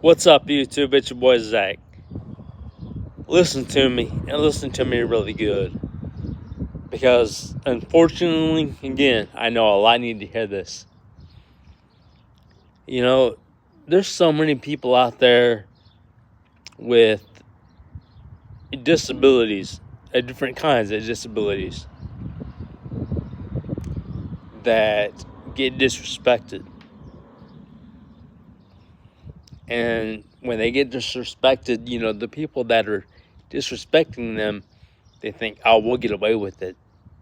What's up, YouTube? It's your boy Zach. Listen to me, and listen to me really good. Because, unfortunately, again, I know a lot need to hear this. You know, there's so many people out there with disabilities, different kinds of disabilities, that get disrespected. And when they get disrespected, the people that are disrespecting them, they think, oh, we'll get away with it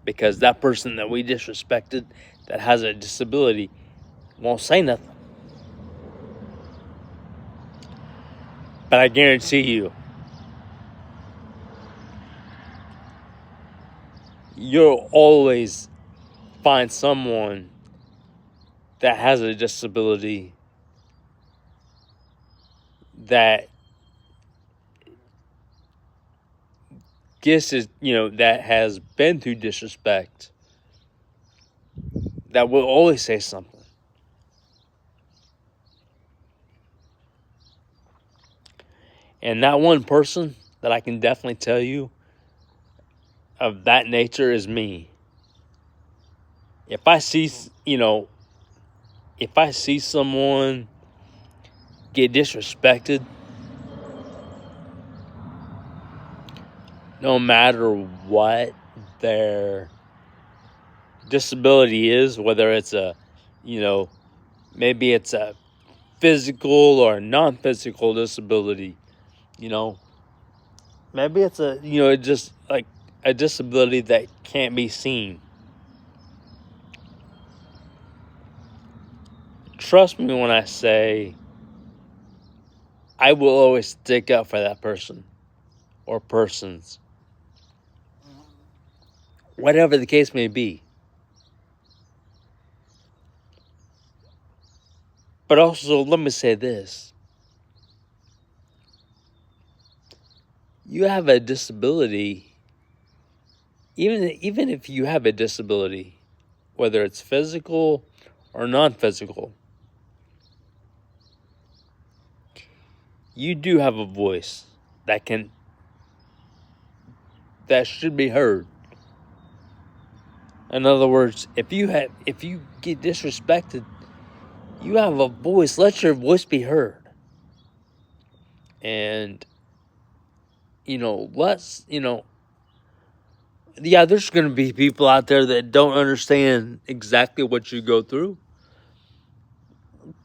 because that person that we disrespected that has a disability won't say nothing. But I guarantee you'll always find someone that has a disability that that has been through disrespect, that will always say something. And that one person that I can definitely tell you of that nature is me. If I see, if I see someone get disrespected, no matter what their disability is, whether it's maybe it's a physical or non-physical disability, maybe it's just like a disability that can't be seen. Trust me when I say I will always stick up for that person or persons, whatever the case may be. But also, let me say this. You have a disability, even if you have a disability, whether it's physical or non-physical, you do have a voice that should be heard. In other words, if you get disrespected, you have a voice. Let your voice be heard. And there's going to be people out there that don't understand exactly what you go through.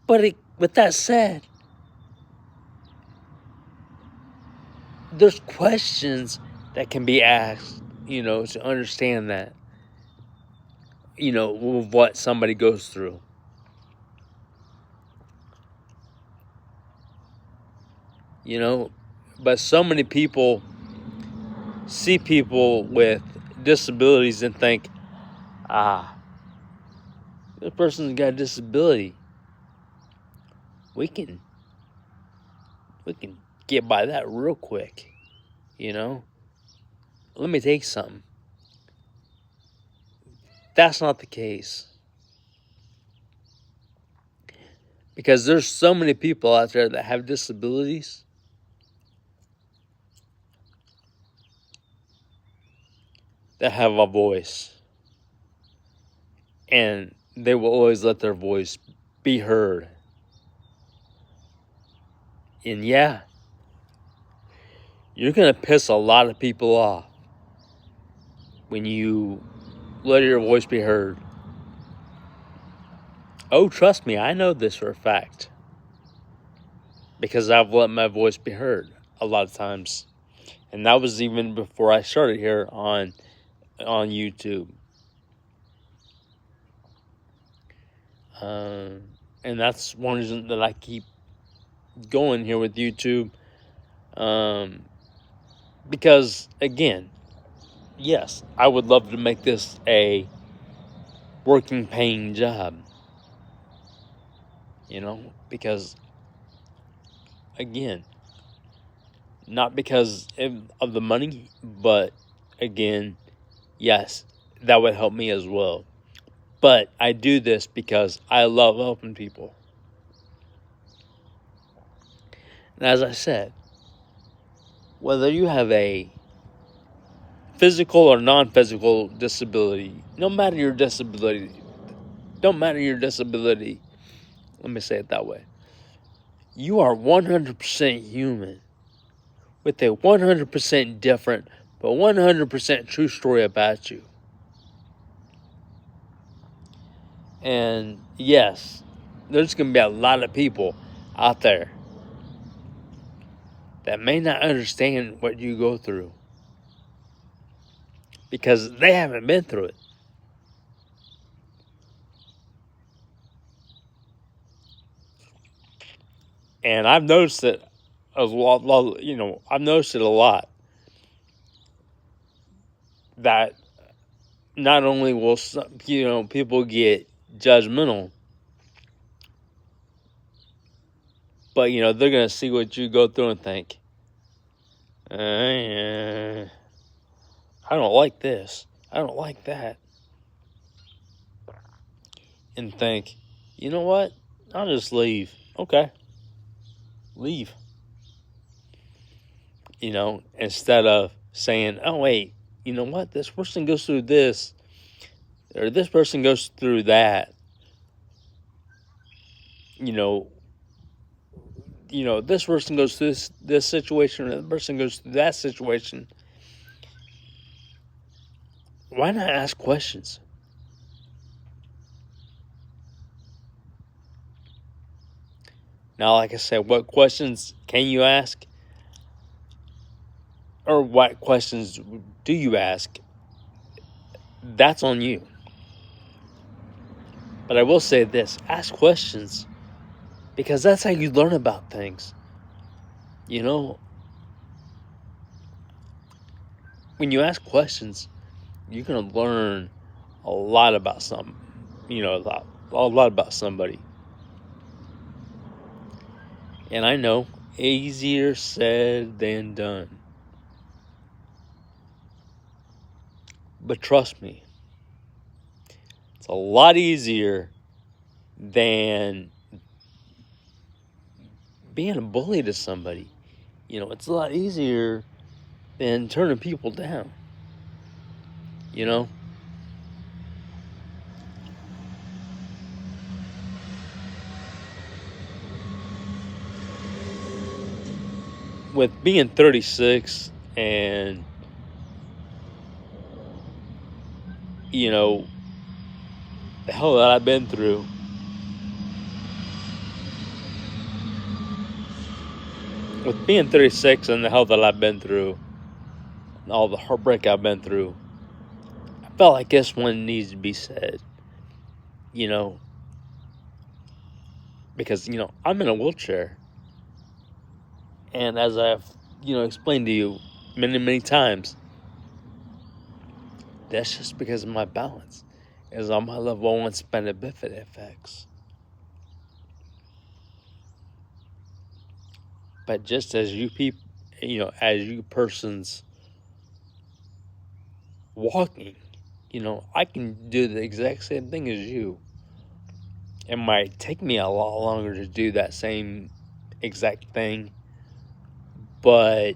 But with that said, there's questions that can be asked, to understand that, what somebody goes through. But so many people see people with disabilities and think, this person's got a disability. We can get by that real quick, Let me take something. That's not the case. Because there's so many people out there that have disabilities that have a voice. And they will always let their voice be heard. And yeah, you're going to piss a lot of people off when you let your voice be heard. Oh, trust me, I know this for a fact. Because I've let my voice be heard a lot of times. And that was even before I started here on YouTube. And that's one reason that I keep going here with YouTube. Because, again, yes, I would love to make this a working, paying job. Because, again, not because of the money, but, again, yes, that would help me as well. But I do this because I love helping people. And as I said, whether you have a physical or non-physical disability, no matter your disability, don't matter your disability, let me say it that way. You are 100% human with a 100% different but 100% true story about you. And yes, there's going to be a lot of people out there that may not understand what you go through because they haven't been through it. And I've noticed it a lot, I've noticed it a lot that not only will people get judgmental, but they're gonna see what you go through and think, I don't like this, I don't like that, and think, you know what? I'll just leave. Okay, leave. Instead of saying, oh wait, you know what? This person goes through this, or this person goes through that. This person goes through this situation, or that person goes through that situation. Why not ask questions? Now, like I said, what questions can you ask? Or what questions do you ask? That's on you. But I will say this, ask questions, because that's how you learn about things. When you ask questions, you're going to learn a lot about something, a lot about somebody. And I know, easier said than done. But trust me, it's a lot easier than being a bully to somebody. It's a lot easier than turning people down. With being 36 and, the hell that I've been through, with being 36 and the hell that I've been through, and all the heartbreak I've been through, I felt like this one needs to be said, because, I'm in a wheelchair. And as I've, explained to you many, many times, that's just because of my balance. Is on my level 1 spina bifida effects. But just as you people, as you persons walking, I can do the exact same thing as you. It might take me a lot longer to do that same exact thing, but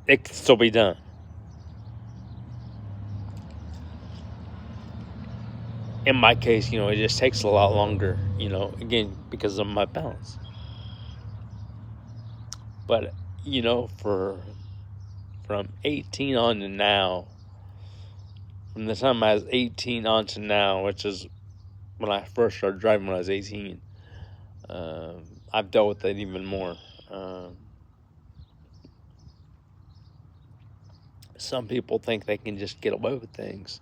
it can still be done. In my case, it just takes a lot longer, again, because of my balance. But, from 18 on to now, from the time I was 18 on to now, which is when I first started driving when I was 18, I've dealt with that even more. Some people think they can just get away with things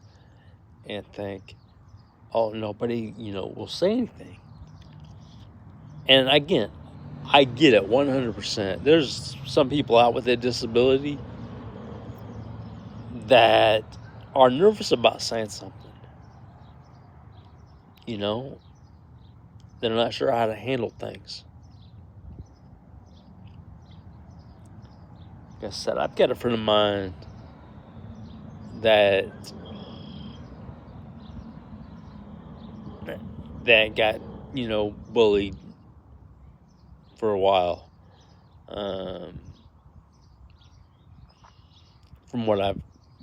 and think, oh, nobody, will say anything. And again, I get it 100%. There's some people out with a disability that are nervous about saying something. They're not sure how to handle things. Like I said, I've got a friend of mine that got, bullied for a while. Um, from what I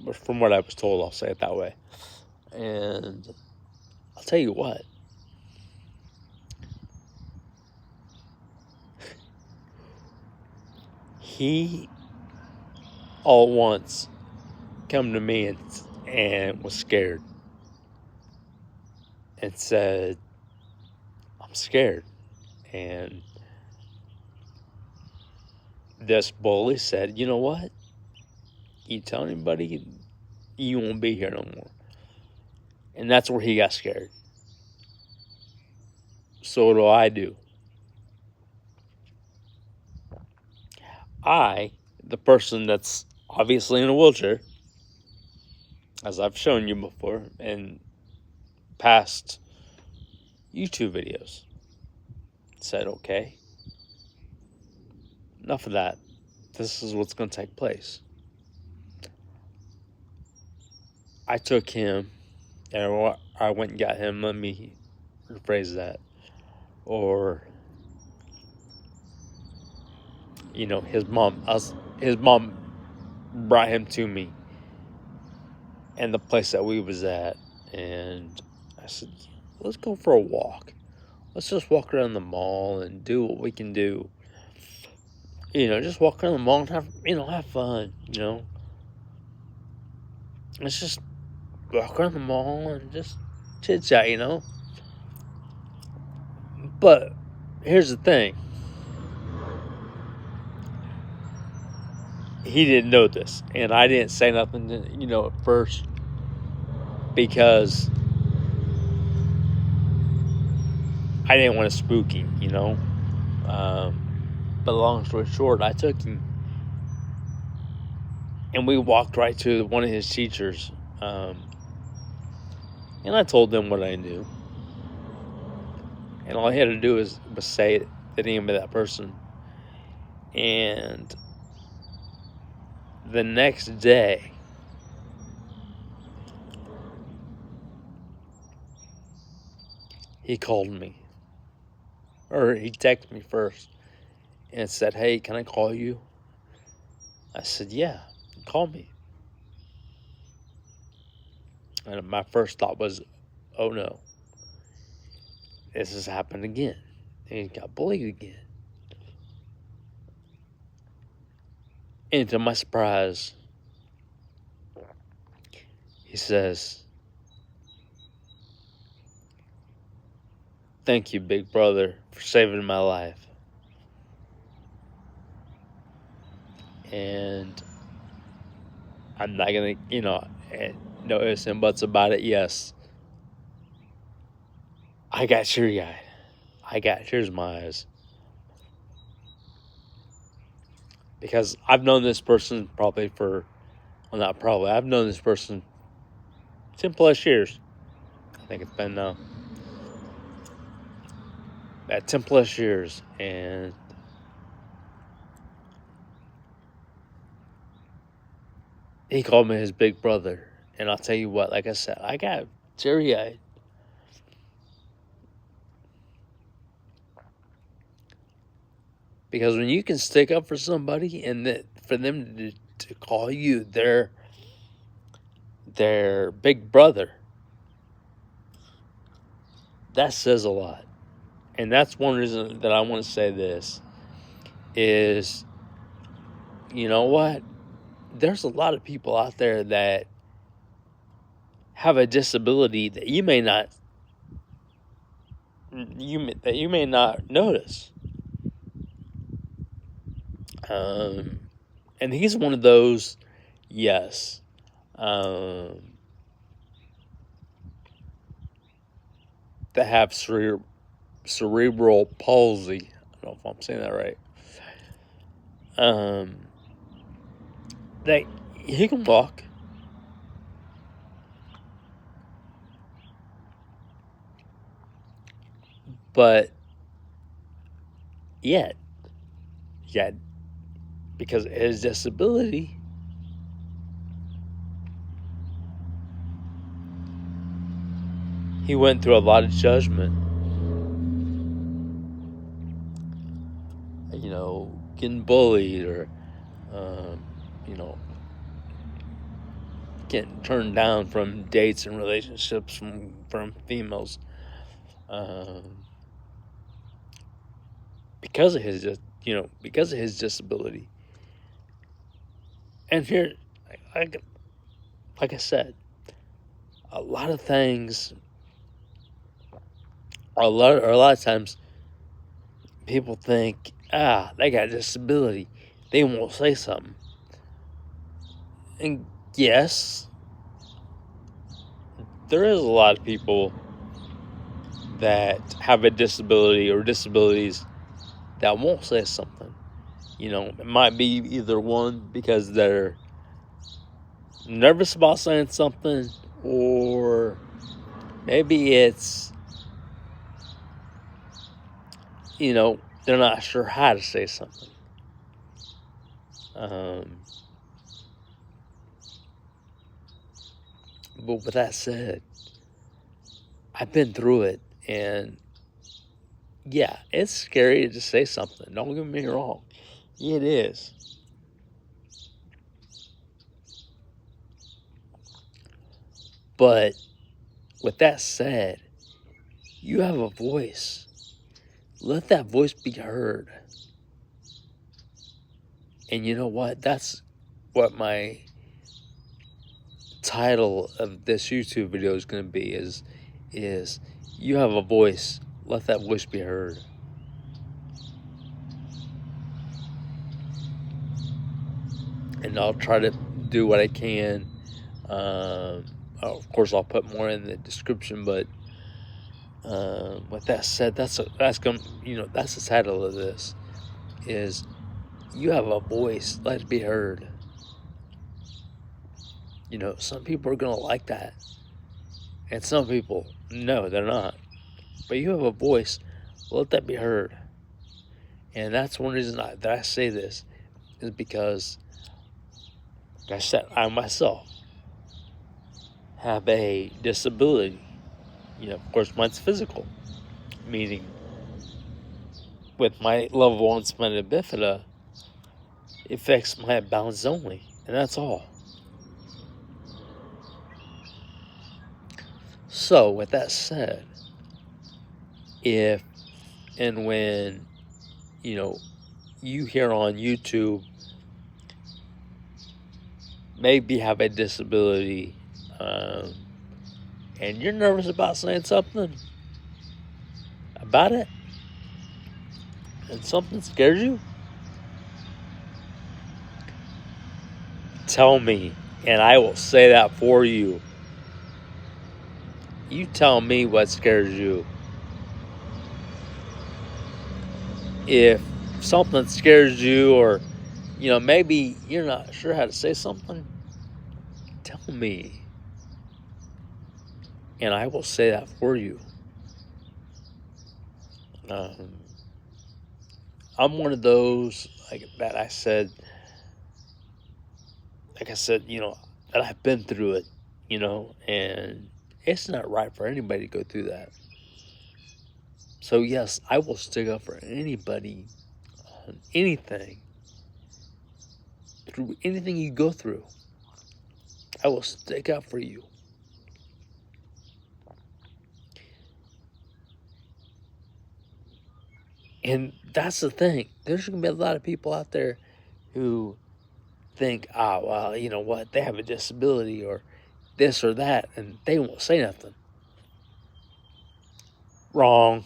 was told, I'll say it that way. And I'll tell you what, he all at once come to me and was scared and said, "I'm scared." And this bully said, "You know what? You tell anybody, you won't be here no more." And that's where he got scared. So what do I do? The person that's obviously in a wheelchair, as I've shown you before in past YouTube videos, said, "Okay, enough of that. This is what's going to take place." I took him, and I went and got him. Let me rephrase that. Or, his mom brought him to me and the place that we was at, and I said, "Let's go for a walk. Let's just walk around the mall and do what we can do. Just walk around the mall and have fun. Let's just walk around the mall and just chit chat. But here's the thing. He didn't know this, and I didn't say nothing, at first, because I didn't want to spook him, But long story short, I took him, and we walked right to one of his teachers, and I told them what I knew, and all I had to do was say the name of that person, and the next day, he called me, or he texted me first, and said, "Hey, can I call you?" I said, "Yeah, call me." And my first thought was, "Oh no, this has happened again." And he got bullied again. And to my surprise, he says, "Thank you, big brother, for saving my life." And I'm not going to, no ifs and buts about it. Yes, I got teary-eyed. I got tears in my eyes. Because I've known this person I've known this person 10 plus years. I think it's been at 10 plus years. And he called me his big brother. And I'll tell you what, like I said, I got teary-eyed. Because when you can stick up for somebody and for them to call you their big brother, that says a lot. And that's one reason that I want to say this is, you know what? There's a lot of people out there that have a disability that you may not notice. And he's one of those, yes. That have cerebral palsy. I don't know if I'm saying that right. That he can walk, but yet, because of his disability, he went through a lot of judgment. getting bullied or, you know, getting turned down from dates and relationships from females, because of his because of his disability. And here, like I said, a lot of things, a lot of times, people think, they got a disability, they won't say something. And yes, there is a lot of people that have a disability or disabilities that won't say something. It might be either one because they're nervous about saying something, or maybe it's, they're not sure how to say something. But with that said, I've been through it, and yeah, it's scary to say something. Don't get me wrong. It is. But with that said, you have a voice. Let that voice be heard. And you know what? That's what my title of this YouTube video is going to be is you have a voice. Let that voice be heard. And I'll try to do what I can. Of course, I'll put more in the description, but with that said, that's the title of this is you have a voice. Let it be heard. Some people are gonna like that, and some people, no, they're not. But you have a voice. Let that be heard. And that's one reason that I say this is because, like I said, I myself have a disability. Of course, mine's physical, meaning with my level 1 spina bifida, it affects my balance only, and that's all. So, with that said, if and when, you hear on YouTube, maybe have a disability, and you're nervous about saying something about it, and something scares you, tell me, and I will say that for you. You tell me what scares you. If something scares you, or maybe you're not sure how to say something, tell me, and I will say that for you. I'm one of those, like I said, that I've been through it, and it's not right for anybody to go through that. So yes, I will stick up for anybody on anything, through anything you go through. I will stick up for you. And that's the thing. There's going to be a lot of people out there who think, well, you know what, they have a disability or this or that, and they won't say nothing. Wrong.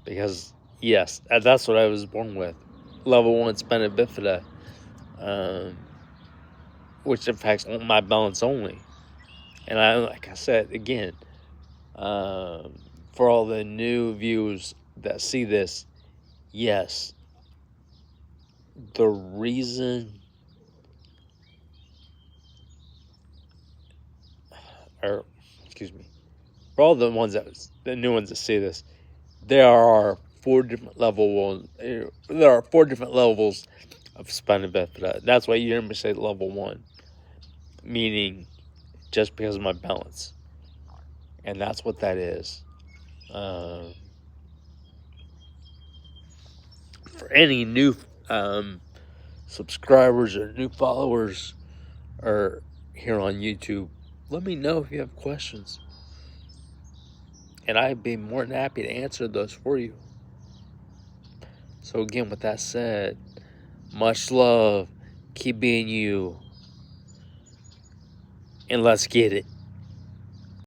Because, yes, that's what I was born with. Level 1 spina bifida, which affects my balance only. And like I said, again, for all the new viewers that see this, yes, the reason, or excuse me, for all the new ones that see this, there are 4 different levels of spina bifida. That's why you hear me say level 1, meaning just because of my balance, and that's what that is. for any new subscribers or new followers or here on YouTube, let me know if you have questions. And I'd be more than happy to answer those for you. So again, with that said, much love, keep being you, and let's get it.